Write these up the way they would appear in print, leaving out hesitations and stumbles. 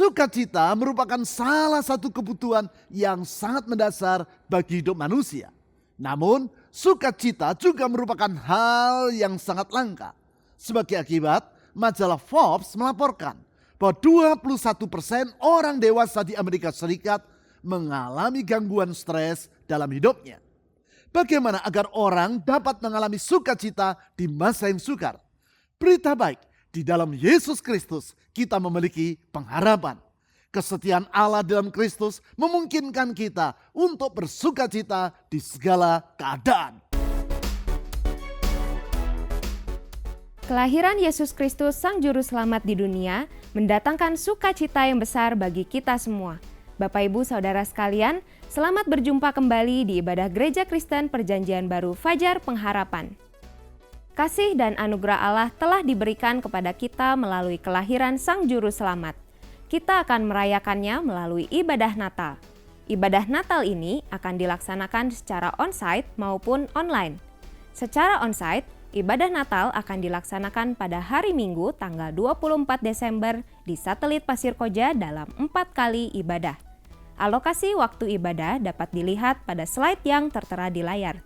Sukacita merupakan salah satu kebutuhan yang sangat mendasar bagi hidup manusia. Namun, sukacita juga merupakan hal yang sangat langka. Sebagai akibat, majalah Forbes melaporkan bahwa 21% orang dewasa di Amerika Serikat mengalami gangguan stres dalam hidupnya. Bagaimana agar orang dapat mengalami sukacita di masa yang sukar? Berita baik, di dalam Yesus Kristus kita memiliki pengharapan. Kesetiaan Allah dalam Kristus memungkinkan kita untuk bersukacita di segala keadaan. Kelahiran Yesus Kristus Sang Juru Selamat di dunia mendatangkan sukacita yang besar bagi kita semua. Bapak Ibu Saudara sekalian, selamat berjumpa kembali di ibadah Gereja Kristen Perjanjian Baru Fajar Pengharapan. Kasih dan anugerah Allah telah diberikan kepada kita melalui kelahiran Sang Juru Selamat. Kita akan merayakannya melalui ibadah Natal. Ibadah Natal ini akan dilaksanakan secara on-site maupun online. Secara on-site, ibadah Natal akan dilaksanakan pada hari Minggu tanggal 24 Desember di Satelit Pasir Koja dalam 4 kali ibadah. Alokasi waktu ibadah dapat dilihat pada slide yang tertera di layar.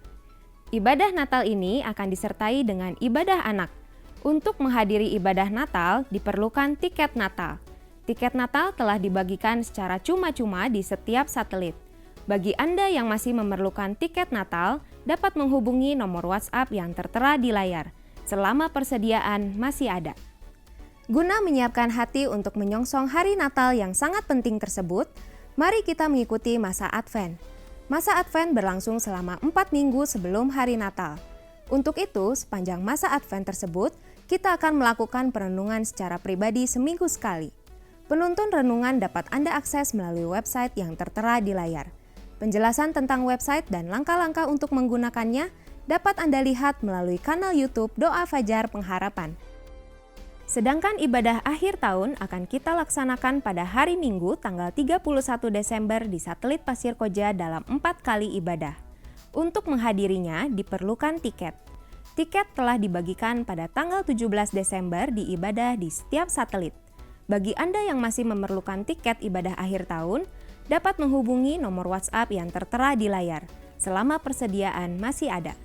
Ibadah Natal ini akan disertai dengan ibadah anak. Untuk menghadiri ibadah Natal diperlukan tiket Natal. Tiket Natal telah dibagikan secara cuma-cuma di setiap satelit. Bagi Anda yang masih memerlukan tiket Natal, dapat menghubungi nomor WhatsApp yang tertera di layar, selama persediaan masih ada. Guna menyiapkan hati untuk menyongsong hari Natal yang sangat penting tersebut, mari kita mengikuti masa Advent. Masa Advent berlangsung selama 4 minggu sebelum hari Natal. Untuk itu, sepanjang masa Advent tersebut, kita akan melakukan perenungan secara pribadi seminggu sekali. Penuntun renungan dapat Anda akses melalui website yang tertera di layar. Penjelasan tentang website dan langkah-langkah untuk menggunakannya dapat Anda lihat melalui kanal YouTube Doa Fajar Pengharapan. Sedangkan ibadah akhir tahun akan kita laksanakan pada hari Minggu tanggal 31 Desember di Satelit Pasir Koja dalam 4 kali ibadah. Untuk menghadirinya diperlukan tiket. Tiket telah dibagikan pada tanggal 17 Desember di ibadah di setiap satelit. Bagi Anda yang masih memerlukan tiket ibadah akhir tahun, dapat menghubungi nomor WhatsApp yang tertera di layar, selama persediaan masih ada.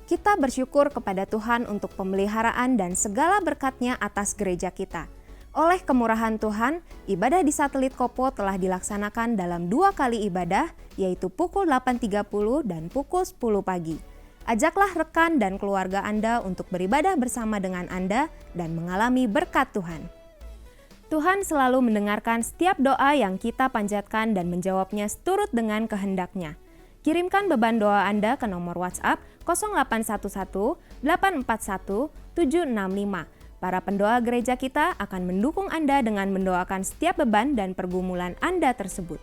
Kita bersyukur kepada Tuhan untuk pemeliharaan dan segala berkat-Nya atas gereja kita. Oleh kemurahan Tuhan, ibadah di Satelit Kopo telah dilaksanakan dalam 2 kali ibadah, yaitu pukul 8.30 dan pukul 10 pagi. Ajaklah rekan dan keluarga Anda untuk beribadah bersama dengan Anda dan mengalami berkat Tuhan. Tuhan selalu mendengarkan setiap doa yang kita panjatkan dan menjawabnya seturut dengan kehendak-Nya. Kirimkan beban doa Anda ke nomor WhatsApp 0811 841 765. Para pendoa gereja kita akan mendukung Anda dengan mendoakan setiap beban dan pergumulan Anda tersebut.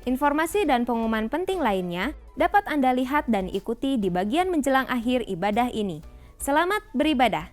Informasi dan pengumuman penting lainnya dapat Anda lihat dan ikuti di bagian menjelang akhir ibadah ini. Selamat beribadah!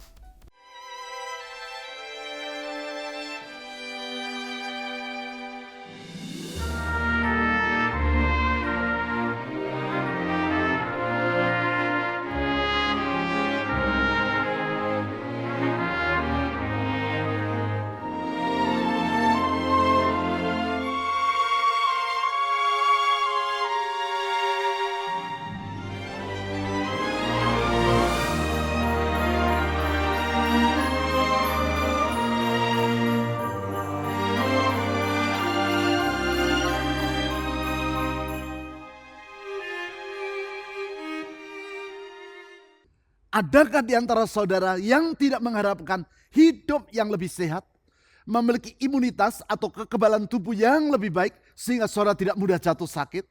Adakah di antara saudara yang tidak mengharapkan hidup yang lebih sehat, memiliki imunitas atau kekebalan tubuh yang lebih baik sehingga saudara tidak mudah jatuh sakit,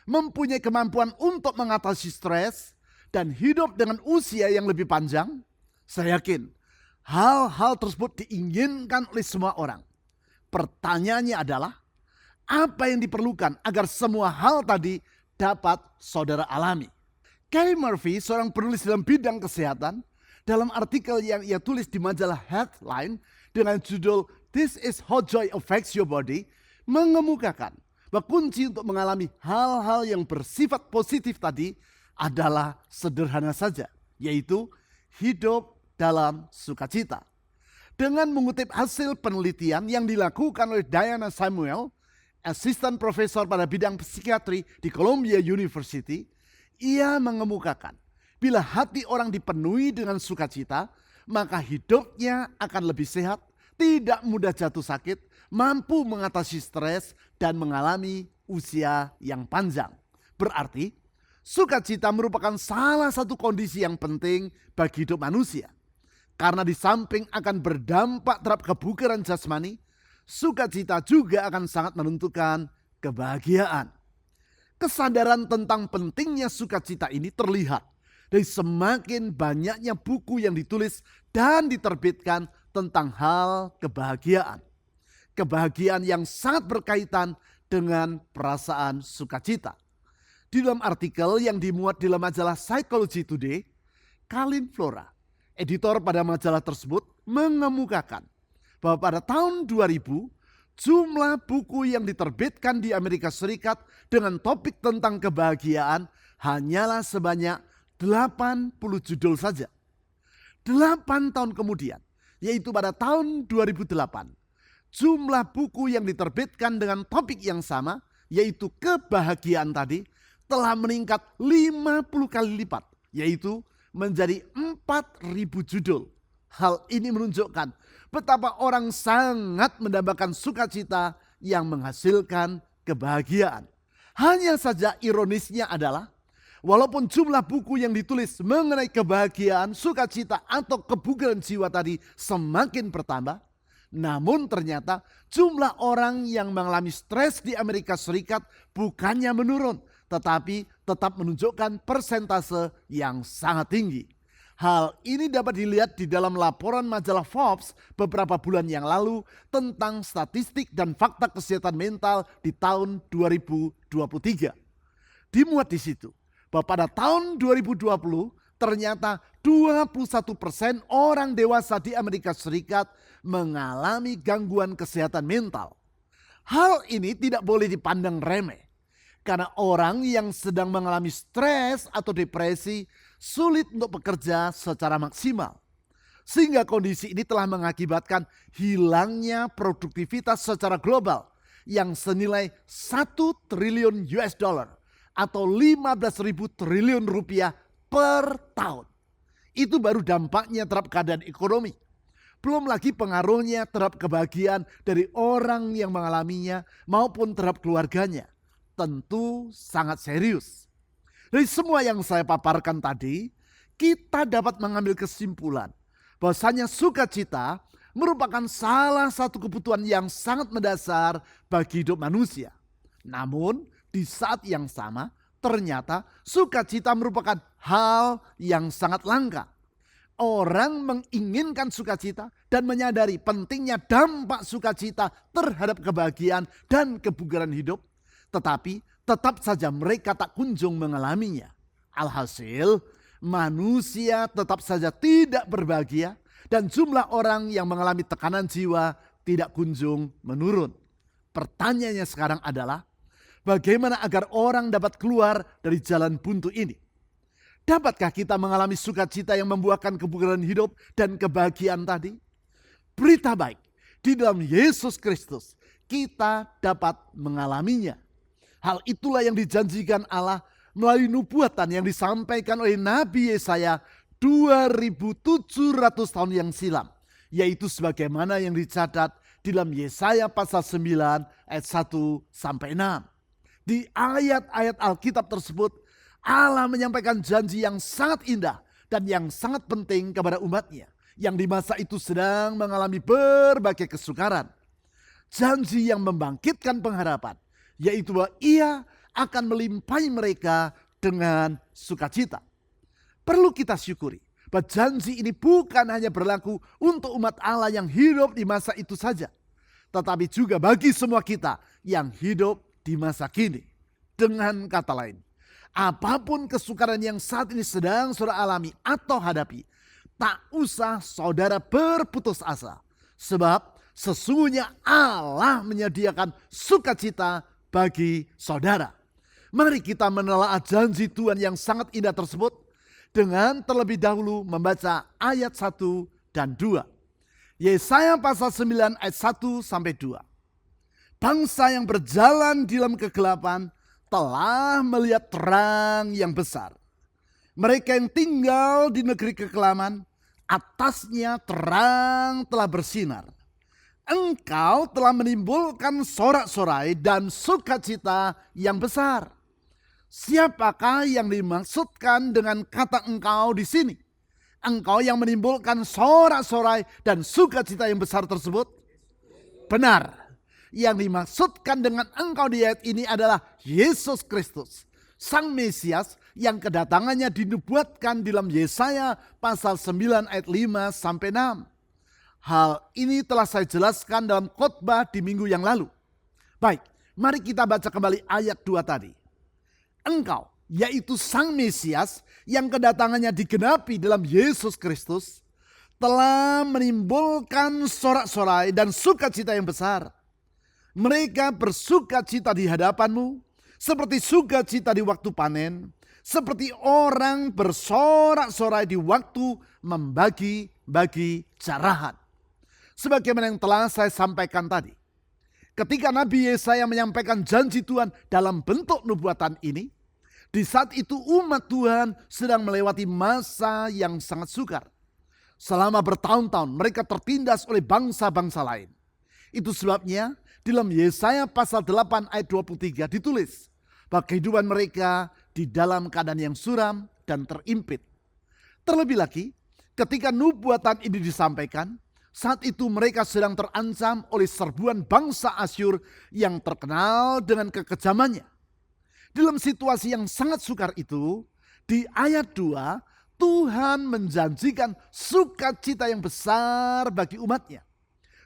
mempunyai kemampuan untuk mengatasi stres, dan hidup dengan usia yang lebih panjang? Saya yakin hal-hal tersebut diinginkan oleh semua orang. Pertanyaannya adalah, apa yang diperlukan agar semua hal tadi dapat saudara alami? Gary Murphy, seorang penulis dalam bidang kesehatan, dalam artikel yang ia tulis di majalah Healthline dengan judul This is How Joy Affects Your Body, mengemukakan bahwa kunci untuk mengalami hal-hal yang bersifat positif tadi adalah sederhana saja, yaitu hidup dalam sukacita. Dengan mengutip hasil penelitian yang dilakukan oleh Diana Samuel, asisten profesor pada bidang psikiatri di Columbia University, ia mengemukakan bila hati orang dipenuhi dengan sukacita, maka hidupnya akan lebih sehat, tidak mudah jatuh sakit, mampu mengatasi stres, dan mengalami usia yang panjang. Berarti, sukacita merupakan salah satu kondisi yang penting bagi hidup manusia. Karena di samping akan berdampak terhadap kebugaran jasmani, sukacita juga akan sangat menentukan kebahagiaan. Kesadaran tentang pentingnya sukacita ini terlihat dari semakin banyaknya buku yang ditulis dan diterbitkan tentang hal kebahagiaan. Kebahagiaan yang sangat berkaitan dengan perasaan sukacita. Di dalam artikel yang dimuat di dalam majalah Psychology Today, Colin Flora, editor pada majalah tersebut, mengemukakan bahwa pada tahun 2000, jumlah buku yang diterbitkan di Amerika Serikat dengan topik tentang kebahagiaan hanyalah sebanyak 80 judul saja. 8 tahun kemudian, yaitu pada tahun 2008, jumlah buku yang diterbitkan dengan topik yang sama, yaitu kebahagiaan tadi, telah meningkat 50 kali lipat, yaitu menjadi 4.000 judul. Hal ini menunjukkan betapa orang sangat mendambakan sukacita yang menghasilkan kebahagiaan. Hanya saja ironisnya adalah, walaupun jumlah buku yang ditulis mengenai kebahagiaan, sukacita atau kebugaran jiwa tadi semakin bertambah, namun ternyata jumlah orang yang mengalami stres di Amerika Serikat bukannya menurun, tetapi tetap menunjukkan persentase yang sangat tinggi. Hal ini dapat dilihat di dalam laporan majalah Forbes beberapa bulan yang lalu tentang statistik dan fakta kesehatan mental di tahun 2023. Dimuat di situ bahwa pada tahun 2020 ternyata 21% orang dewasa di Amerika Serikat mengalami gangguan kesehatan mental. Hal ini tidak boleh dipandang remeh. Karena orang yang sedang mengalami stres atau depresi sulit untuk bekerja secara maksimal. Sehingga kondisi ini telah mengakibatkan hilangnya produktivitas secara global yang senilai 1 triliun US dollar atau 15.000 triliun rupiah per tahun. Itu baru dampaknya terhadap keadaan ekonomi. Belum lagi pengaruhnya terhadap kebahagiaan dari orang yang mengalaminya maupun terhadap keluarganya. Tentu sangat serius. Dari semua yang saya paparkan tadi, kita dapat mengambil kesimpulan bahwasanya sukacita merupakan salah satu kebutuhan yang sangat mendasar bagi hidup manusia. Namun di saat yang sama ternyata sukacita merupakan hal yang sangat langka. Orang menginginkan sukacita dan menyadari pentingnya dampak sukacita terhadap kebahagiaan dan kebugaran hidup, tetapi tetap saja mereka tak kunjung mengalaminya. Alhasil, manusia tetap saja tidak berbahagia dan jumlah orang yang mengalami tekanan jiwa tidak kunjung menurun. Pertanyaannya sekarang adalah, bagaimana agar orang dapat keluar dari jalan buntu ini? Dapatkah kita mengalami sukacita yang membuahkan kebugaran hidup dan kebahagiaan tadi? Berita baik, di dalam Yesus Kristus kita dapat mengalaminya. Hal itulah yang dijanjikan Allah melalui nubuatan yang disampaikan oleh Nabi Yesaya 2700 tahun yang silam. Yaitu sebagaimana yang dicatat di dalam Yesaya pasal 9 ayat 1-6. Di ayat-ayat Alkitab tersebut Allah menyampaikan janji yang sangat indah dan yang sangat penting kepada umatnya yang di masa itu sedang mengalami berbagai kesukaran. Janji yang membangkitkan pengharapan, yaitu bahwa Ia akan melimpahi mereka dengan sukacita. Perlu kita syukuri bahwa janji ini bukan hanya berlaku untuk umat Allah yang hidup di masa itu saja, tetapi juga bagi semua kita yang hidup di masa kini. Dengan kata lain, apapun kesukaran yang saat ini sedang saudara alami atau hadapi, tak usah saudara berputus asa, sebab sesungguhnya Allah menyediakan sukacita bagi saudara. Mari kita menelaah janji Tuhan yang sangat indah tersebut dengan terlebih dahulu membaca ayat 1 dan 2. Yesaya pasal 9 ayat 1 sampai 2. Bangsa yang berjalan di dalam kegelapan telah melihat terang yang besar. Mereka yang tinggal di negeri kekelaman, atasnya terang telah bersinar. Engkau telah menimbulkan sorak-sorai dan sukacita yang besar. Siapakah yang dimaksudkan dengan kata engkau di sini? Engkau yang menimbulkan sorak-sorai dan sukacita yang besar tersebut? Benar. Yang dimaksudkan dengan engkau di ayat ini adalah Yesus Kristus, Sang Mesias yang kedatangannya dinubuatkan di dalam Yesaya pasal 9 ayat 5 sampai 6. Hal ini telah saya jelaskan dalam khotbah di minggu yang lalu. Baik, mari kita baca kembali ayat 2 tadi. Engkau, yaitu Sang Mesias yang kedatangannya digenapi dalam Yesus Kristus, telah menimbulkan sorak-sorai dan sukacita yang besar. Mereka bersukacita di hadapanmu, seperti sukacita di waktu panen, seperti orang bersorak-sorai di waktu membagi-bagi jarahan. Sebagaimana yang telah saya sampaikan tadi, ketika Nabi Yesaya menyampaikan janji Tuhan dalam bentuk nubuatan ini, di saat itu umat Tuhan sedang melewati masa yang sangat sukar. Selama bertahun-tahun mereka tertindas oleh bangsa-bangsa lain. Itu sebabnya di dalam Yesaya pasal 8 ayat 23 ditulis bahwa kehidupan mereka di dalam keadaan yang suram dan terimpit. Terlebih lagi, ketika nubuatan ini disampaikan, saat itu mereka sedang terancam oleh serbuan bangsa Asyur yang terkenal dengan kekejamannya. Dalam situasi yang sangat sukar itu, di ayat 2, Tuhan menjanjikan sukacita yang besar bagi umatnya.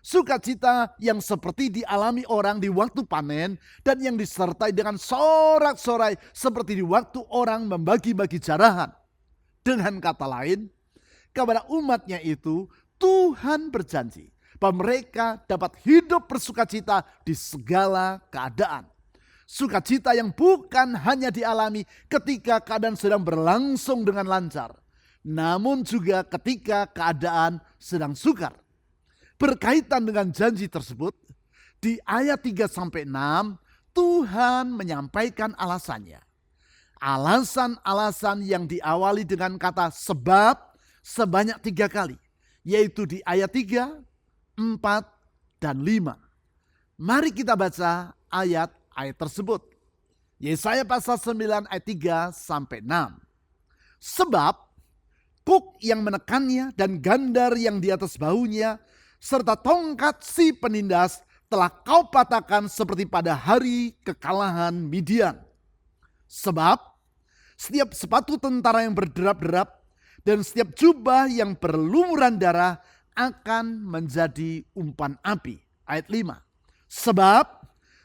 Sukacita yang seperti dialami orang di waktu panen dan yang disertai dengan sorak-sorai seperti di waktu orang membagi-bagi jarahan. Dengan kata lain, kepada umatnya itu Tuhan berjanji bahwa mereka dapat hidup bersukacita di segala keadaan. Sukacita yang bukan hanya dialami ketika keadaan sedang berlangsung dengan lancar, namun juga ketika keadaan sedang sukar. Berkaitan dengan janji tersebut, di ayat 3-6 Tuhan menyampaikan alasannya. Alasan-alasan yang diawali dengan kata sebab sebanyak 3 kali, yaitu di ayat 3, 4, dan 5. Mari kita baca ayat-ayat tersebut. Yesaya pasal 9 ayat 3-6. Sebab kuk yang menekannya dan gandar yang di atas bahunya serta tongkat si penindas telah kau patahkan seperti pada hari kekalahan Midian. Sebab setiap sepatu tentara yang berderap-derap dan setiap jubah yang berlumuran darah akan menjadi umpan api. Ayat 5. Sebab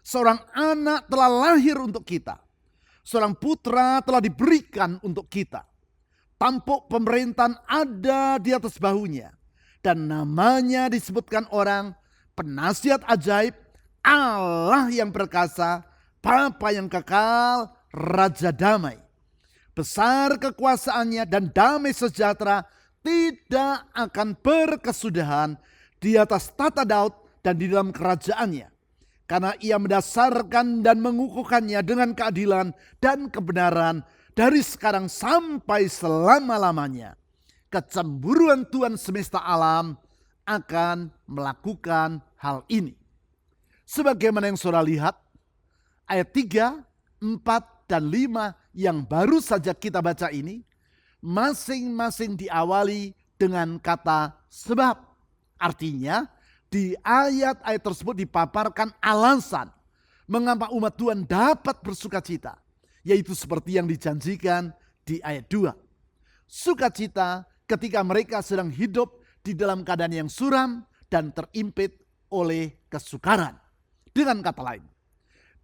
seorang anak telah lahir untuk kita, seorang putra telah diberikan untuk kita. Tampuk pemerintahan ada di atas bahunya. Dan namanya disebutkan orang penasihat ajaib, Allah yang perkasa, Bapa yang kekal, Raja damai. Besar kekuasaannya dan damai sejahtera tidak akan berkesudahan di atas tata Daud dan di dalam kerajaannya. Karena ia mendasarkan dan mengukuhkannya dengan keadilan dan kebenaran dari sekarang sampai selama-lamanya. Kecemburuan Tuhan semesta alam akan melakukan hal ini. Sebagaimana yang saudara lihat, ayat 3, 4, dan 5 yang baru saja kita baca ini, masing-masing diawali dengan kata sebab. Artinya, di ayat-ayat tersebut dipaparkan alasan mengapa umat Tuhan dapat bersukacita, yaitu seperti yang dijanjikan di ayat 2. Sukacita ketika mereka sedang hidup di dalam keadaan yang suram dan terimpit oleh kesukaran. Dengan kata lain,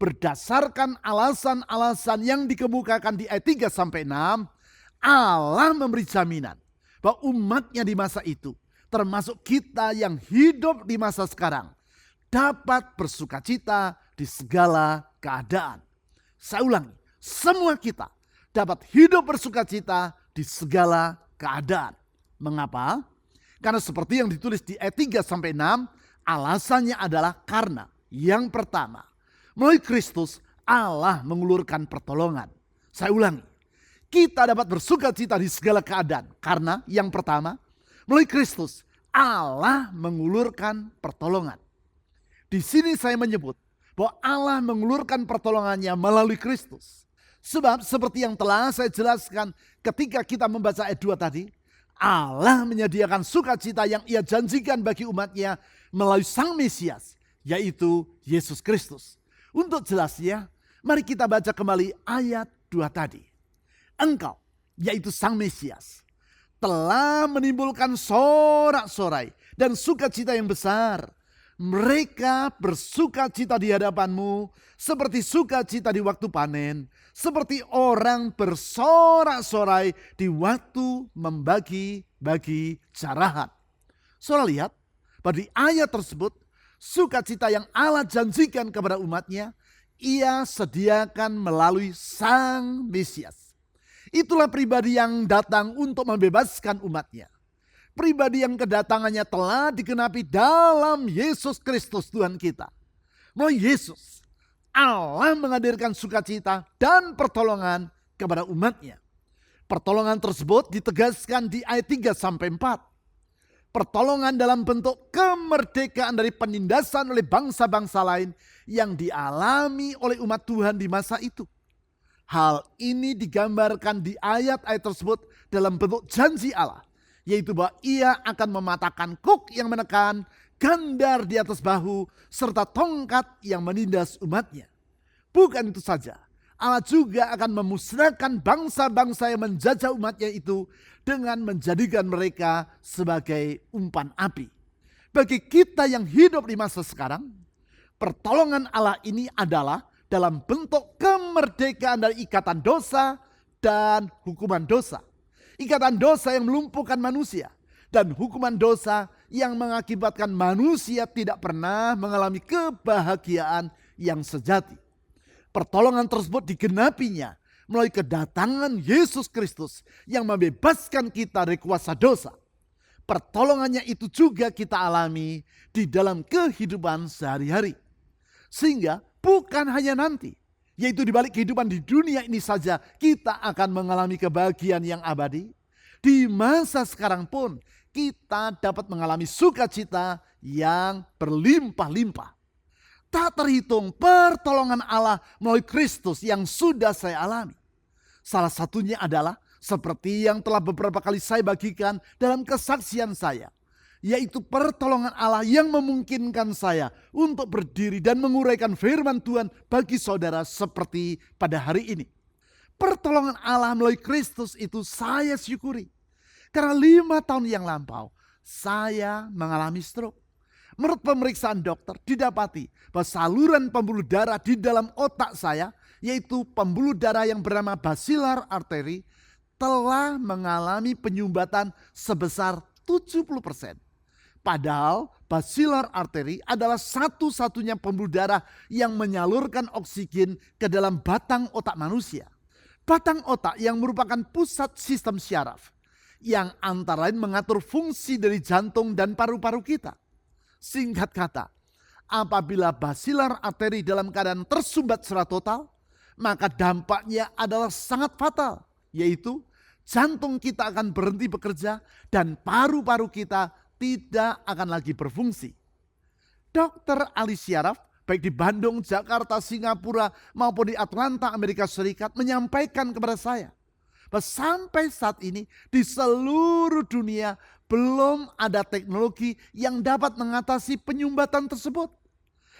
berdasarkan alasan-alasan yang dikemukakan di ayat 3-6, Allah memberi jaminan bahwa umatnya di masa itu, termasuk kita yang hidup di masa sekarang, dapat bersukacita di segala keadaan. Saya ulangi, semua kita dapat hidup bersukacita di segala keadaan. Mengapa? Karena seperti yang ditulis di ayat 3 sampai 6, alasannya adalah karena yang pertama, melalui Kristus Allah mengulurkan pertolongan. Saya ulangi, kita dapat bersuka cita di segala keadaan karena yang pertama, melalui Kristus Allah mengulurkan pertolongan. Di sini saya menyebut bahwa Allah mengulurkan pertolongannya melalui Kristus. Sebab seperti yang telah saya jelaskan ketika kita membaca ayat 2 tadi, Allah menyediakan sukacita yang Ia janjikan bagi umatnya melalui Sang Mesias, yaitu Yesus Kristus. Untuk jelasnya, mari kita baca kembali ayat 2 tadi. Engkau, yaitu Sang Mesias, telah menimbulkan sorak-sorai dan sukacita yang besar. Mereka bersukacita di hadapanmu seperti sukacita di waktu panen, seperti orang bersorak-sorai di waktu membagi-bagi jarahan. Saudara lihat, pada ayat tersebut, sukacita yang Allah janjikan kepada umatnya, Ia sediakan melalui Sang Mesias. Itulah pribadi yang datang untuk membebaskan umatnya. Pribadi yang kedatangannya telah digenapi dalam Yesus Kristus Tuhan kita. Melalui Yesus, Allah menghadirkan sukacita dan pertolongan kepada umatnya. Pertolongan tersebut ditegaskan di ayat 3 sampai 4. Pertolongan dalam bentuk kemerdekaan dari penindasan oleh bangsa-bangsa lain yang dialami oleh umat Tuhan di masa itu. Hal ini digambarkan di ayat-ayat tersebut dalam bentuk janji Allah, yaitu bahwa Ia akan mematahkan kuk yang menekan, gandar di atas bahu, serta tongkat yang menindas umatnya. Bukan itu saja, Allah juga akan memusnahkan bangsa-bangsa yang menjajah umatnya itu dengan menjadikan mereka sebagai umpan api. Bagi kita yang hidup di masa sekarang, pertolongan Allah ini adalah dalam bentuk kemerdekaan dari ikatan dosa dan hukuman dosa. Ikatan dosa yang melumpuhkan manusia dan hukuman dosa yang mengakibatkan manusia tidak pernah mengalami kebahagiaan yang sejati. Pertolongan tersebut digenapinya melalui kedatangan Yesus Kristus yang membebaskan kita dari kuasa dosa. Pertolongannya itu juga kita alami di dalam kehidupan sehari-hari. Sehingga bukan hanya nanti, yaitu di balik kehidupan di dunia ini saja kita akan mengalami kebahagiaan yang abadi. Di masa sekarang pun kita dapat mengalami sukacita yang berlimpah-limpah. Tak terhitung pertolongan Allah melalui Kristus yang sudah saya alami. Salah satunya adalah seperti yang telah beberapa kali saya bagikan dalam kesaksian saya, yaitu pertolongan Allah yang memungkinkan saya untuk berdiri dan menguraikan firman Tuhan bagi saudara seperti pada hari ini. Pertolongan Allah melalui Kristus itu saya syukuri. Karena 5 tahun yang lampau saya mengalami stroke. Menurut pemeriksaan dokter didapati bahwa saluran pembuluh darah di dalam otak saya, yaitu pembuluh darah yang bernama basilar arteri, telah mengalami penyumbatan sebesar 70%. Padahal basilar arteri adalah satu-satunya pembuluh darah yang menyalurkan oksigen ke dalam batang otak manusia. Batang otak yang merupakan pusat sistem syaraf, yang antara lain mengatur fungsi dari jantung dan paru-paru kita. Singkat kata, apabila basilar arteri dalam keadaan tersumbat secara total, maka dampaknya adalah sangat fatal, yaitu jantung kita akan berhenti bekerja dan paru-paru kita tidak akan lagi berfungsi. Dokter ahli syaraf, baik di Bandung, Jakarta, Singapura maupun di Atlanta, Amerika Serikat, menyampaikan kepada saya bahwa sampai saat ini di seluruh dunia belum ada teknologi yang dapat mengatasi penyumbatan tersebut.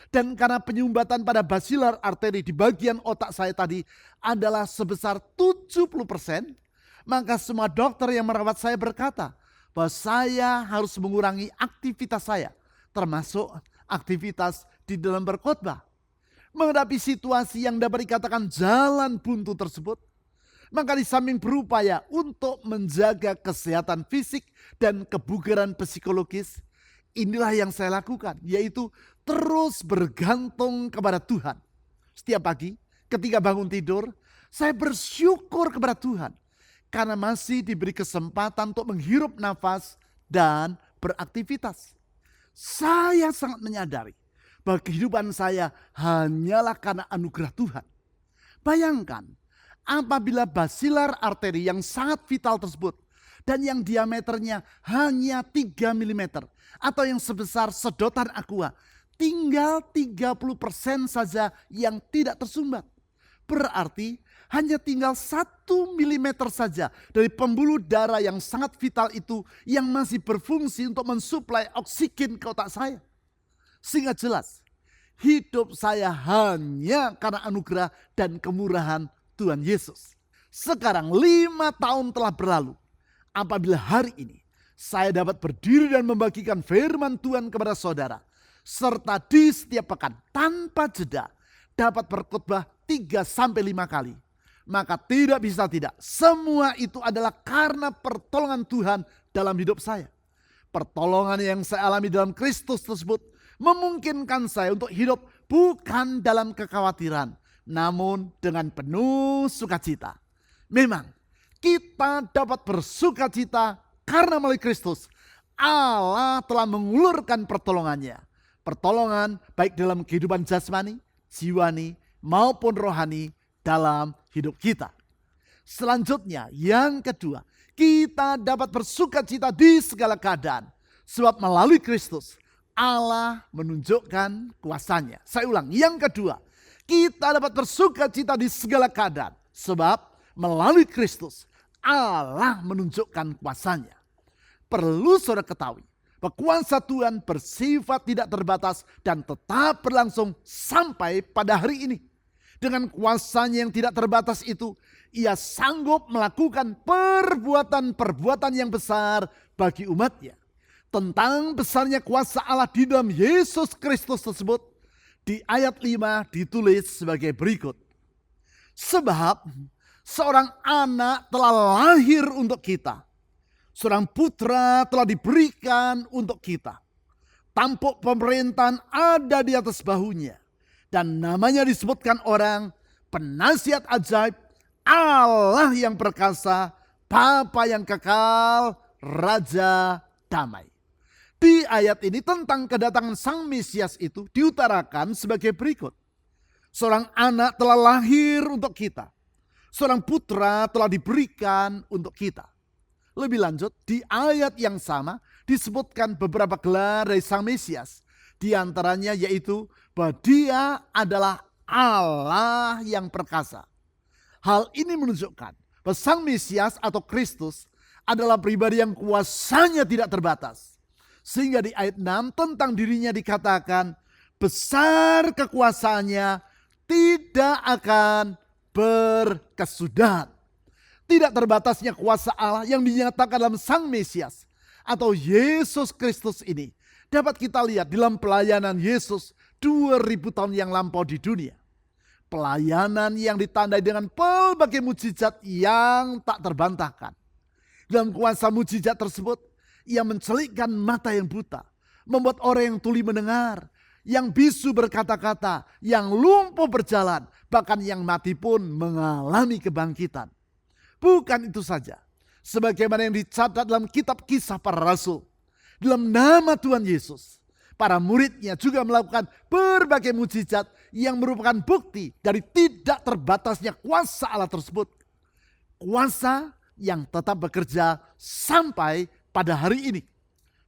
Dan karena penyumbatan pada basilar arteri di bagian otak saya tadi adalah sebesar 70%, maka semua dokter yang merawat saya berkata bahwa saya harus mengurangi aktivitas saya, termasuk aktivitas di dalam berkhotbah. Menghadapi situasi yang dapat dikatakan jalan buntu tersebut, maka di samping berupaya untuk menjaga kesehatan fisik dan kebugaran psikologis, inilah yang saya lakukan, yaitu terus bergantung kepada Tuhan. Setiap pagi ketika bangun tidur, saya bersyukur kepada Tuhan karena masih diberi kesempatan untuk menghirup nafas dan beraktivitas. Saya sangat menyadari bahwa kehidupan saya hanyalah karena anugerah Tuhan. Bayangkan, apabila basilar arteri yang sangat vital tersebut dan yang diameternya hanya 3 mm atau yang sebesar sedotan aqua, tinggal 30% saja yang tidak tersumbat. Berarti hanya tinggal 1 mm saja dari pembuluh darah yang sangat vital itu yang masih berfungsi untuk mensuplai oksigen ke otak saya. Sehingga jelas, hidup saya hanya karena anugerah dan kemurahan Tuhan Yesus. Sekarang 5 tahun telah berlalu. Apabila hari ini saya dapat berdiri dan membagikan firman Tuhan kepada saudara, serta di setiap pekan tanpa jeda dapat berkhotbah 3-5 kali, maka tidak bisa tidak, semua itu adalah karena pertolongan Tuhan dalam hidup saya. Pertolongan yang saya alami dalam Kristus tersebut memungkinkan saya untuk hidup bukan dalam kekhawatiran, namun dengan penuh sukacita. Memang kita dapat bersukacita karena melalui Kristus Allah telah mengulurkan pertolongannya. Pertolongan baik dalam kehidupan jasmani, jiwani, maupun rohani dalam hidup kita. Selanjutnya, yang kedua, kita dapat bersukacita di segala keadaan. Sebab melalui Kristus Allah menunjukkan kuasanya. Saya ulang, yang kedua, kita dapat bersukacita di segala keadaan. Sebab melalui Kristus Allah menunjukkan kuasanya. Perlu saudara ketahui bahwa kuasa Tuhan bersifat tidak terbatas dan tetap berlangsung sampai pada hari ini. Dengan kuasanya yang tidak terbatas itu, ia sanggup melakukan perbuatan-perbuatan yang besar bagi umatnya. Tentang besarnya kuasa Allah di dalam Yesus Kristus tersebut, di ayat 5 ditulis sebagai berikut. Sebab seorang anak telah lahir untuk kita, seorang putra telah diberikan untuk kita. Tampuk pemerintahan ada di atas bahunya, dan namanya disebutkan orang Penasihat Ajaib, Allah yang perkasa, Bapa yang kekal, Raja Damai. Di ayat ini tentang kedatangan Sang Mesias itu diutarakan sebagai berikut. Seorang anak telah lahir untuk kita, seorang putra telah diberikan untuk kita. Lebih lanjut, di ayat yang sama disebutkan beberapa gelar dari Sang Mesias. Di antaranya yaitu bahwa dia adalah Allah yang perkasa. Hal ini menunjukkan bahwa Sang Mesias atau Kristus adalah pribadi yang kuasanya tidak terbatas. Sehingga di ayat 6 tentang dirinya dikatakan besar kekuasaannya tidak akan berkesudahan. Tidak terbatasnya kuasa Allah yang dinyatakan dalam Sang Mesias atau Yesus Kristus ini dapat kita lihat dalam pelayanan Yesus 2000 tahun yang lampau di dunia. Pelayanan yang ditandai dengan pelbagai mujizat yang tak terbantahkan. Dalam kuasa mujizat tersebut, ia mencelikkan mata yang buta, membuat orang yang tuli mendengar, yang bisu berkata-kata, yang lumpuh berjalan, bahkan yang mati pun mengalami kebangkitan. Bukan itu saja, sebagaimana yang dicatat dalam kitab Kisah Para Rasul, dalam nama Tuhan Yesus, para muridnya juga melakukan berbagai mujizat yang merupakan bukti dari tidak terbatasnya kuasa Allah tersebut. Kuasa yang tetap bekerja sampai pada hari ini.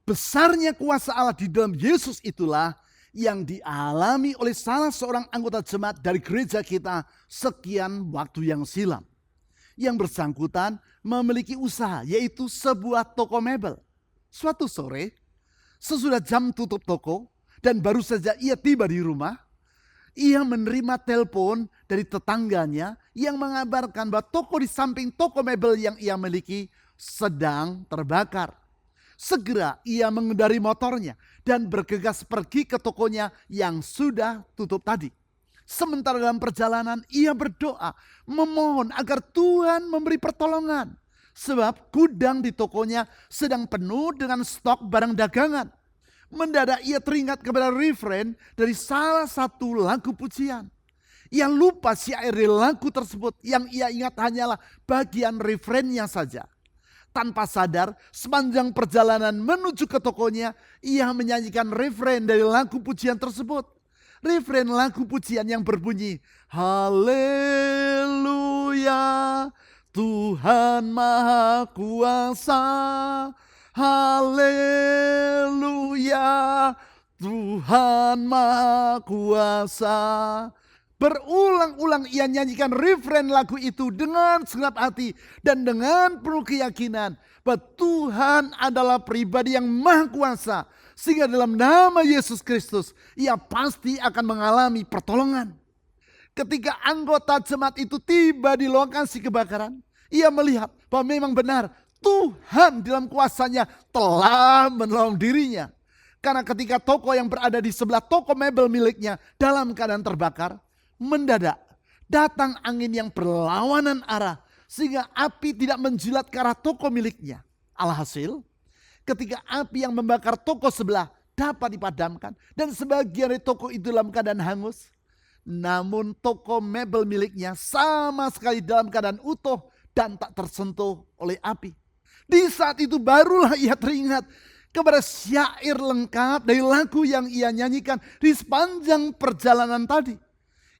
Besarnya kuasa Allah di dalam Yesus itulah yang dialami oleh salah seorang anggota jemaat dari gereja kita sekian waktu yang silam. Yang bersangkutan memiliki usaha, yaitu sebuah toko mebel. Suatu sore, sesudah jam tutup toko dan baru saja ia tiba di rumah, ia menerima telepon dari tetangganya yang mengabarkan bahwa toko di samping toko mebel yang ia miliki sedang terbakar. Segera ia mengendari motornya dan bergegas pergi ke tokonya yang sudah tutup tadi. Sementara dalam perjalanan ia berdoa memohon agar Tuhan memberi pertolongan. Sebab gudang di tokonya sedang penuh dengan stok barang dagangan. Mendadak ia teringat kepada refrain dari salah satu lagu pujian. Ia lupa syair dari lagu tersebut, yang ia ingat hanyalah bagian refrainnya saja. tanpa sadar sepanjang perjalanan menuju ke tokonya, ia menyanyikan refrein dari lagu pujian tersebut. Refrein lagu pujian yang berbunyi, Haleluya, Tuhan Maha Kuasa. Haleluya, Tuhan Maha Kuasa. Berulang-ulang ia nyanyikan refrein lagu itu dengan segenap hati dan dengan penuh keyakinan bahwa Tuhan adalah pribadi yang maha kuasa, sehingga dalam nama Yesus Kristus ia pasti akan mengalami pertolongan. Ketika anggota jemaat itu tiba di lokasi kebakaran, ia melihat bahwa memang benar Tuhan dalam kuasanya telah menolong dirinya. Karena ketika toko yang berada di sebelah toko mebel miliknya dalam keadaan terbakar, mendadak datang angin yang berlawanan arah sehingga api tidak menjilat ke arah toko miliknya. Alhasil, ketika api yang membakar toko sebelah dapat dipadamkan dan sebagian dari toko itu dalam keadaan hangus, namun toko mebel miliknya sama sekali dalam keadaan utuh dan tak tersentuh oleh api. Di saat itu barulah ia teringat kepada syair lengkap dari lagu yang ia nyanyikan di sepanjang perjalanan tadi.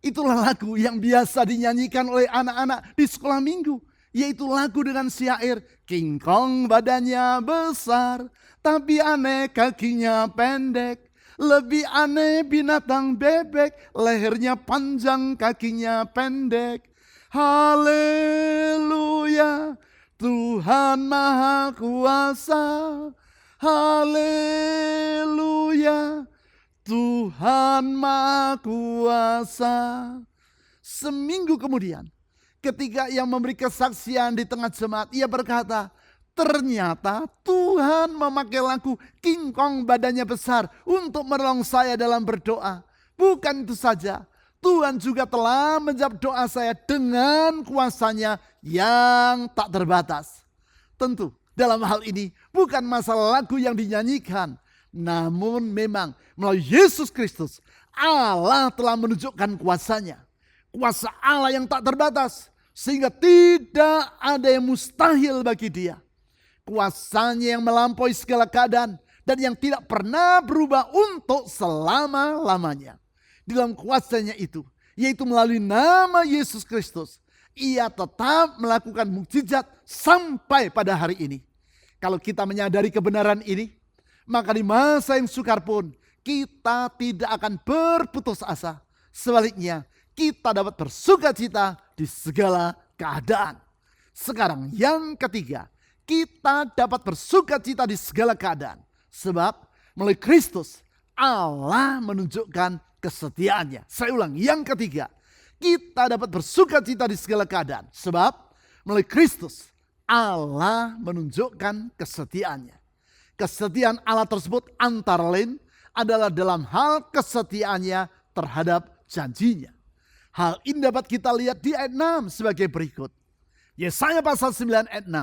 Itulah lagu yang biasa dinyanyikan oleh anak-anak di sekolah minggu. Yaitu lagu dengan syair, King Kong badannya besar, tapi aneh kakinya pendek. Lebih aneh binatang bebek, lehernya panjang kakinya pendek. Haleluya, Tuhan Maha Kuasa. Haleluya, Tuhan Maha Kuasa. Seminggu kemudian, ketika ia memberi kesaksian di tengah jemaat, ia berkata, ternyata Tuhan memakai lagu King Kong badannya besar untuk menolong saya dalam berdoa. Bukan itu saja, Tuhan juga telah menjawab doa saya dengan kuasanya yang tak terbatas. Tentu dalam hal ini bukan masalah lagu yang dinyanyikan, namun memang melalui Yesus Kristus Allah telah menunjukkan kuasanya. Kuasa Allah yang tak terbatas sehingga tidak ada yang mustahil bagi dia. Kuasanya yang melampaui segala keadaan dan yang tidak pernah berubah untuk selama-lamanya. Di dalam kuasanya itu, yaitu melalui nama Yesus Kristus, ia tetap melakukan mukjizat sampai pada hari ini. Kalau kita menyadari kebenaran ini, maka di masa yang sukar pun kita tidak akan berputus asa. Sebaliknya, kita dapat bersukacita di segala keadaan. Sekarang yang ketiga, kita dapat bersukacita di segala keadaan. Sebab melalui Kristus, Allah menunjukkan kesetiaannya. Saya ulang, yang ketiga, kita dapat bersukacita di segala keadaan. Sebab melalui Kristus, Allah menunjukkan kesetiaannya. Kesetiaan Allah tersebut antara lain adalah dalam hal kesetiaannya terhadap janjinya. Hal ini dapat kita lihat di ayat 6 sebagai berikut. Yesaya pasal 9 ayat 6.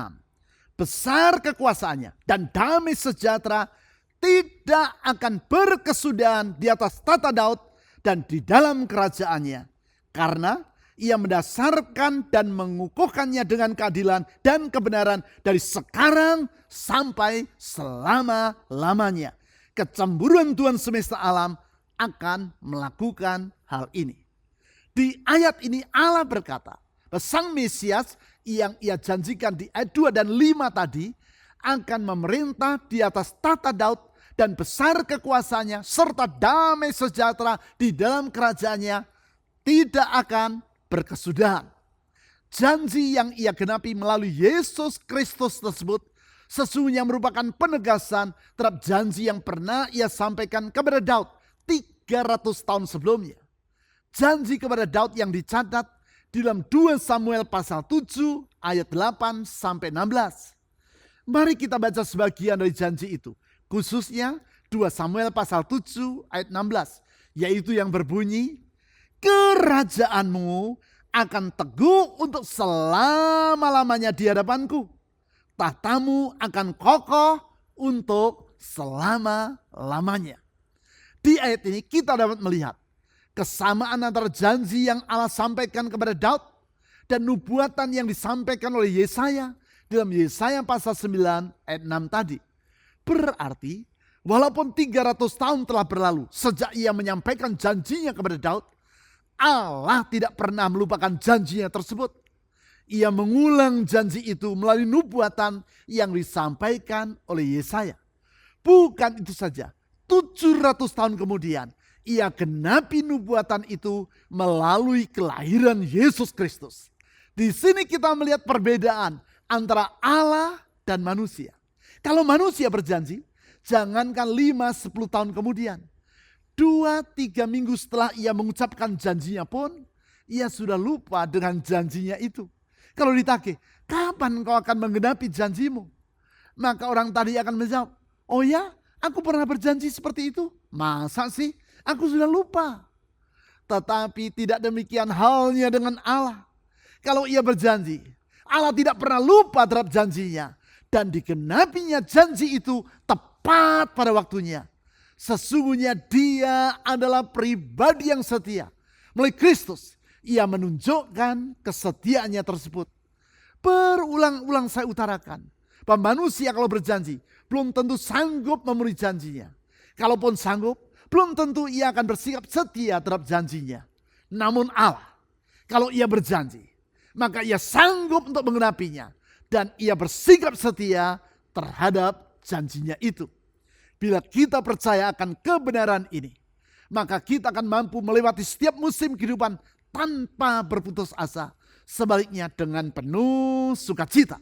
Besar kekuasaannya dan damai sejahtera tidak akan berkesudahan di atas tata Daud dan di dalam kerajaannya. Karena ia mendasarkan dan mengukuhkannya dengan keadilan dan kebenaran dari sekarang sampai selama-lamanya. Kecemburuan Tuhan semesta alam akan melakukan hal ini. Di ayat ini Allah berkata, Sang Mesias yang ia janjikan di ayat 2 dan 5 tadi akan memerintah di atas tata Daud dan besar kekuasaannya serta damai sejahtera di dalam kerajaannya tidak akan berkesudahan. Janji yang ia genapi melalui Yesus Kristus tersebut sesungguhnya merupakan penegasan terhadap janji yang pernah ia sampaikan kepada Daud 300 tahun sebelumnya. Janji kepada Daud yang dicatat di dalam 2 Samuel pasal 7 ayat 8 sampai 16. Mari kita baca sebagian dari janji itu. Khususnya 2 Samuel pasal 7 ayat 16. Yaitu yang berbunyi, kerajaanmu akan teguh untuk selama-lamanya di hadapanku. Tahtamu akan kokoh untuk selama-lamanya. Di ayat ini kita dapat melihat kesamaan antara janji yang Allah sampaikan kepada Daud dan nubuatan yang disampaikan oleh Yesaya dalam Yesaya pasal 9 ayat 6 tadi. Berarti walaupun 300 tahun telah berlalu sejak ia menyampaikan janjinya kepada Daud, Allah tidak pernah melupakan janjinya tersebut. Ia mengulang janji itu melalui nubuatan yang disampaikan oleh Yesaya. Bukan itu saja, 700 tahun kemudian ia genapi nubuatan itu melalui kelahiran Yesus Kristus. Di sini kita melihat perbedaan antara Allah dan manusia. Kalau manusia berjanji, jangankan 5-10 tahun kemudian, 2-3 minggu setelah ia mengucapkan janjinya pun, ia sudah lupa dengan janjinya itu. Kalau ditagih, kapan kau akan menggenapi janjimu? Maka orang tadi akan menjawab, oh ya, aku pernah berjanji seperti itu. Masa sih? Aku sudah lupa. Tetapi tidak demikian halnya dengan Allah. Kalau ia berjanji, Allah tidak pernah lupa terhadap janjinya. Dan digenapinya janji itu tepat pada waktunya. Sesungguhnya dia adalah pribadi yang setia. Melalui Kristus, ia menunjukkan kesetiaannya tersebut. Berulang-ulang saya utarakan, bahwa manusia kalau berjanji, belum tentu sanggup memenuhi janjinya. Kalaupun sanggup, belum tentu ia akan bersikap setia terhadap janjinya. Namun Allah, kalau ia berjanji, maka ia sanggup untuk menggenapinya. Dan ia bersikap setia terhadap janjinya itu. Bila kita percaya akan kebenaran ini, maka kita akan mampu melewati setiap musim kehidupan tanpa berputus asa. Sebaliknya dengan penuh sukacita.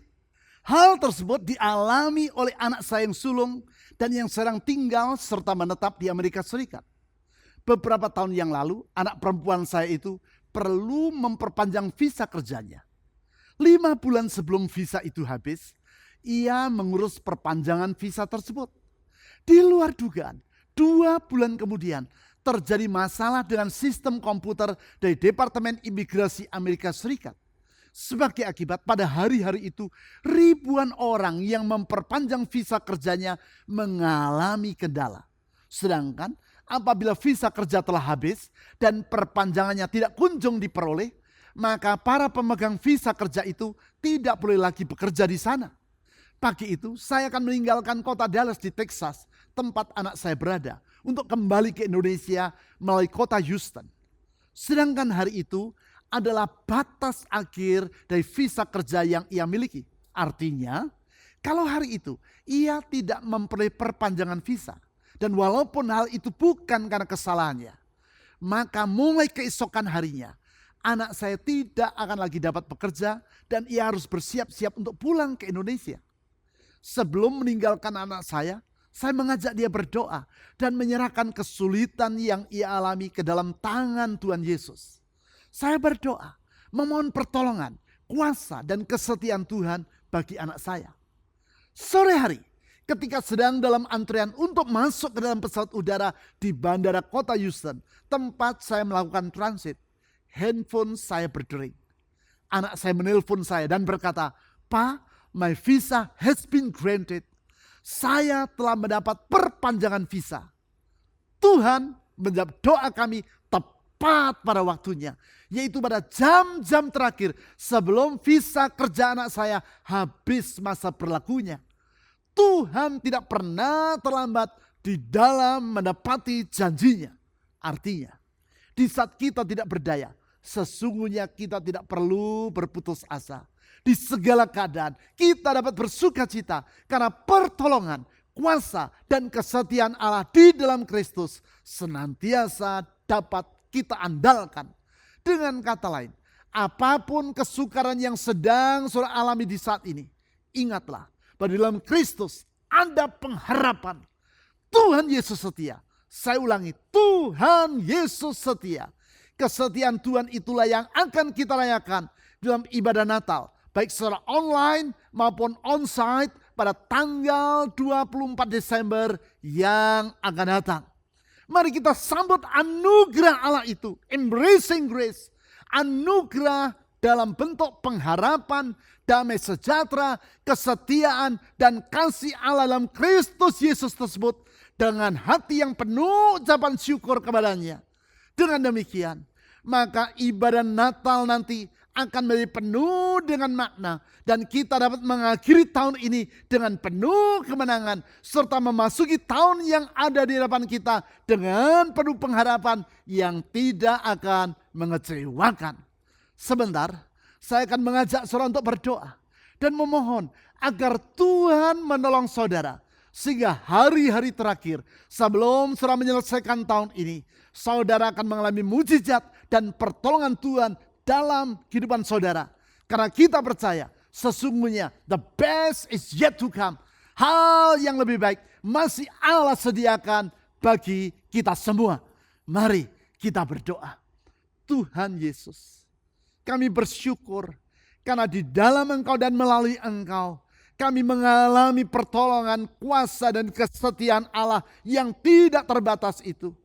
Hal tersebut dialami oleh anak saya yang sulung dan yang sedang tinggal serta menetap di Amerika Serikat. Beberapa tahun yang lalu, anak perempuan saya itu perlu memperpanjang visa kerjanya. 5 bulan sebelum visa itu habis, ia mengurus perpanjangan visa tersebut. Di luar dugaan, 2 bulan kemudian terjadi masalah dengan sistem komputer dari Departemen Imigrasi Amerika Serikat. Sebagai akibat, pada hari-hari itu ribuan orang yang memperpanjang visa kerjanya mengalami kendala. Sedangkan apabila visa kerja telah habis dan perpanjangannya tidak kunjung diperoleh, maka para pemegang visa kerja itu tidak boleh lagi bekerja di sana. Pagi itu saya akan meninggalkan kota Dallas di Texas, tempat anak saya berada, untuk kembali ke Indonesia melalui kota Houston. Sedangkan hari itu adalah batas akhir dari visa kerja yang ia miliki. Artinya, kalau hari itu ia tidak memperoleh perpanjangan visa, dan walaupun hal itu bukan karena kesalahannya, maka mulai keesokan harinya, anak saya tidak akan lagi dapat bekerja dan ia harus bersiap-siap untuk pulang ke Indonesia. Sebelum meninggalkan anak saya mengajak dia berdoa dan menyerahkan kesulitan yang ia alami ke dalam tangan Tuhan Yesus. Saya berdoa, memohon pertolongan, kuasa dan kesetiaan Tuhan bagi anak saya. Sore hari, ketika sedang dalam antrean untuk masuk ke dalam pesawat udara di bandara kota Houston, tempat saya melakukan transit, handphone saya berdering. Anak saya menelpon saya dan berkata, "Pa, my visa has been granted." Saya telah mendapat perpanjangan visa. Tuhan menjawab doa kami tepat pada waktunya, yaitu pada jam-jam terakhir sebelum visa kerja anak saya habis masa berlakunya. Tuhan tidak pernah terlambat di dalam menepati janjinya. Artinya, di saat kita tidak berdaya, sesungguhnya kita tidak perlu berputus asa. Di segala keadaan kita dapat bersuka cita karena pertolongan, kuasa dan kesetiaan Allah di dalam Kristus senantiasa dapat kita andalkan. Dengan kata lain, apapun kesukaran yang sedang saudara alami di saat ini, ingatlah bahwa di dalam Kristus ada pengharapan. Tuhan Yesus setia. Saya ulangi, Tuhan Yesus setia. Kesetiaan Tuhan itulah yang akan kita rayakan dalam ibadah Natal, baik secara online maupun onsite pada tanggal 24 Desember yang akan datang. Mari kita sambut anugerah Allah itu, embracing grace, anugerah dalam bentuk pengharapan, damai sejahtera, kesetiaan, dan kasih Allah dalam Kristus Yesus tersebut dengan hati yang penuh ucapan syukur kepadanya. Dengan demikian, maka ibadah Natal nanti akan menjadi penuh dengan makna. Dan kita dapat mengakhiri tahun ini dengan penuh kemenangan. Serta memasuki tahun yang ada di hadapan kita dengan penuh pengharapan yang tidak akan mengecewakan. Sebentar, saya akan mengajak saudara untuk berdoa dan memohon agar Tuhan menolong saudara. Sehingga hari-hari terakhir sebelum saudara menyelesaikan tahun ini, saudara akan mengalami mujizat dan pertolongan Tuhan dalam kehidupan saudara. Karena kita percaya sesungguhnya the best is yet to come. Hal yang lebih baik masih Allah sediakan bagi kita semua. Mari kita berdoa. Tuhan Yesus, kami bersyukur karena di dalam Engkau dan melalui Engkau kami mengalami pertolongan, kuasa dan kesetiaan Allah yang tidak terbatas itu.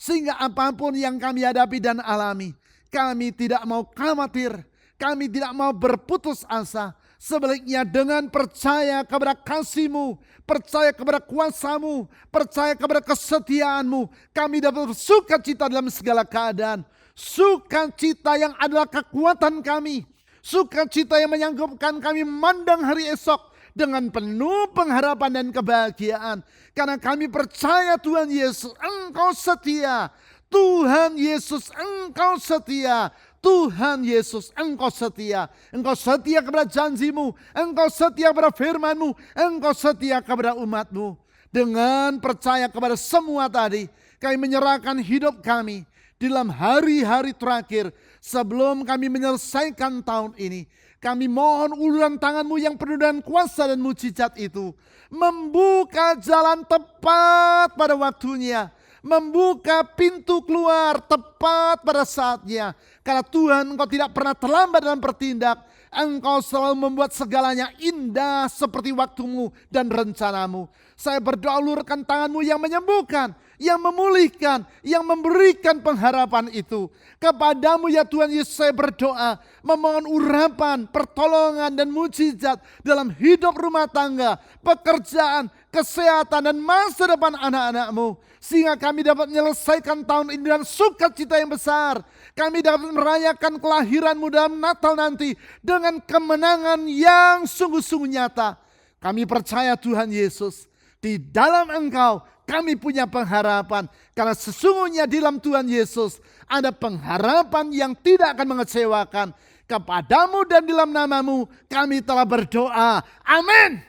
Sehingga apapun yang kami hadapi dan alami, kami tidak mau khawatir, kami tidak mau berputus asa. Sebaliknya dengan percaya kepada kasih-Mu, percaya kepada kuasa-Mu, percaya kepada kesetiaan-Mu, kami dapat bersukacita dalam segala keadaan. Sukacita yang adalah kekuatan kami, sukacita yang menyanggupkan kami memandang hari esok dengan penuh pengharapan dan kebahagiaan. Karena kami percaya Tuhan Yesus, Engkau setia. Tuhan Yesus, Engkau setia. Tuhan Yesus, Engkau setia. Engkau setia kepada janji-Mu. Engkau setia kepada firman-Mu. Engkau setia kepada umat-Mu. Dengan percaya kepada semua tadi, kami menyerahkan hidup kami dalam hari-hari terakhir sebelum kami menyelesaikan tahun ini. Kami mohon uluran tangan-Mu yang penuh dengan kuasa dan mujizat itu membuka jalan tepat pada waktunya, membuka pintu keluar tepat pada saatnya. Karena Tuhan, Engkau tidak pernah terlambat dalam bertindak. Engkau selalu membuat segalanya indah seperti waktu-Mu dan rencana-Mu. Saya berdoa ulurkan tangan-Mu yang menyembuhkan, yang memulihkan, yang memberikan pengharapan itu. Kepadamu ya Tuhan Yesus saya berdoa, memohon urapan, pertolongan dan mujizat dalam hidup rumah tangga, pekerjaan, kesehatan dan masa depan anak-anak-Mu. Sehingga kami dapat menyelesaikan tahun ini dengan sukacita yang besar. Kami dapat merayakan kelahiran-Mu dalam Natal nanti dengan kemenangan yang sungguh-sungguh nyata. Kami percaya Tuhan Yesus, di dalam Engkau kami punya pengharapan. Karena sesungguhnya di dalam Tuhan Yesus ada pengharapan yang tidak akan mengecewakan. Kepadamu dan di dalam nama-Mu kami telah berdoa. Amin.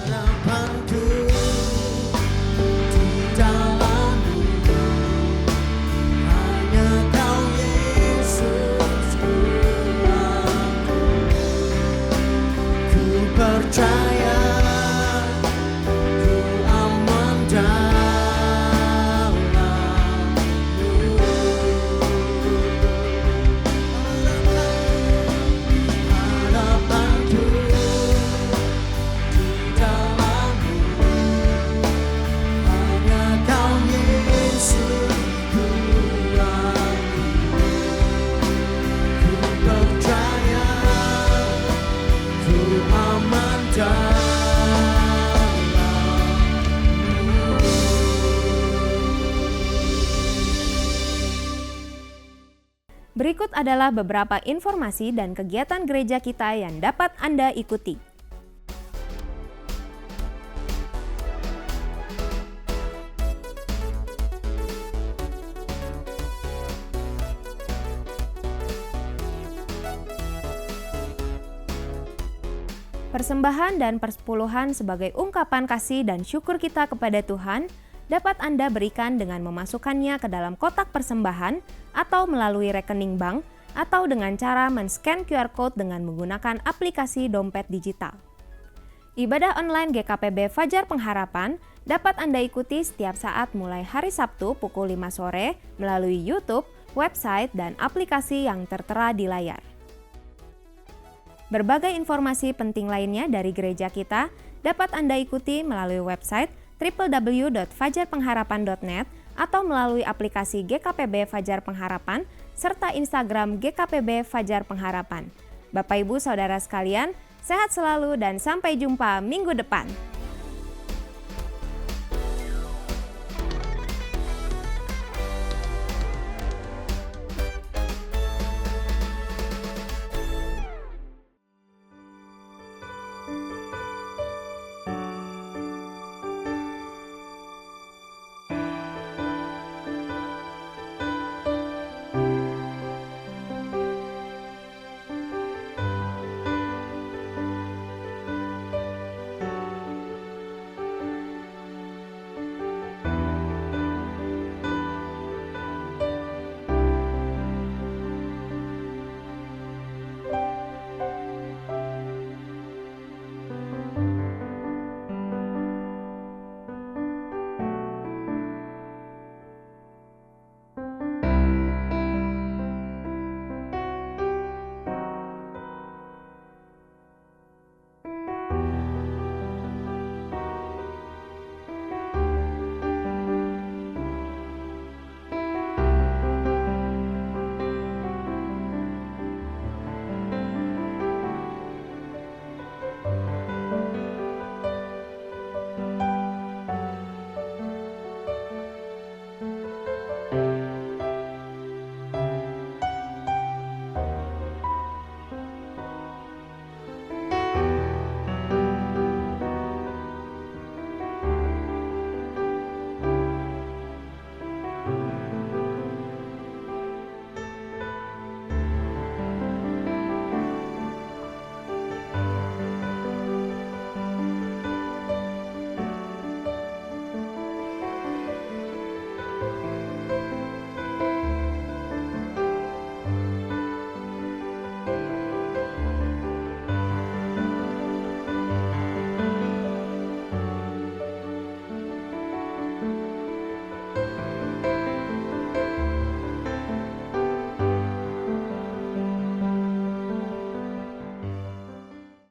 Harapanku di dalam-Mu, hanya Kau Yesus Tuhanku. Ku percaya ku aman dalam-Mu. Harapanku di dalam-Mu, hanya Kau Yesus Tuhanku. Ku percaya ku aman dalam-Mu. Berikut adalah beberapa informasi dan kegiatan gereja kita yang dapat Anda ikuti. Persembahan dan persepuluhan sebagai ungkapan kasih dan syukur kita kepada Tuhan dapat Anda berikan dengan memasukkannya ke dalam kotak persembahan atau melalui rekening bank atau dengan cara men-scan QR Code dengan menggunakan aplikasi dompet digital. Ibadah online GKPB Fajar Pengharapan dapat Anda ikuti setiap saat mulai hari Sabtu pukul 5 sore melalui YouTube, website, dan aplikasi yang tertera di layar. Berbagai informasi penting lainnya dari gereja kita dapat Anda ikuti melalui website www.fajarpengharapan.net atau melalui aplikasi GKPB Fajar Pengharapan serta Instagram GKPB Fajar Pengharapan. Bapak Ibu Saudara sekalian, sehat selalu dan sampai jumpa minggu depan.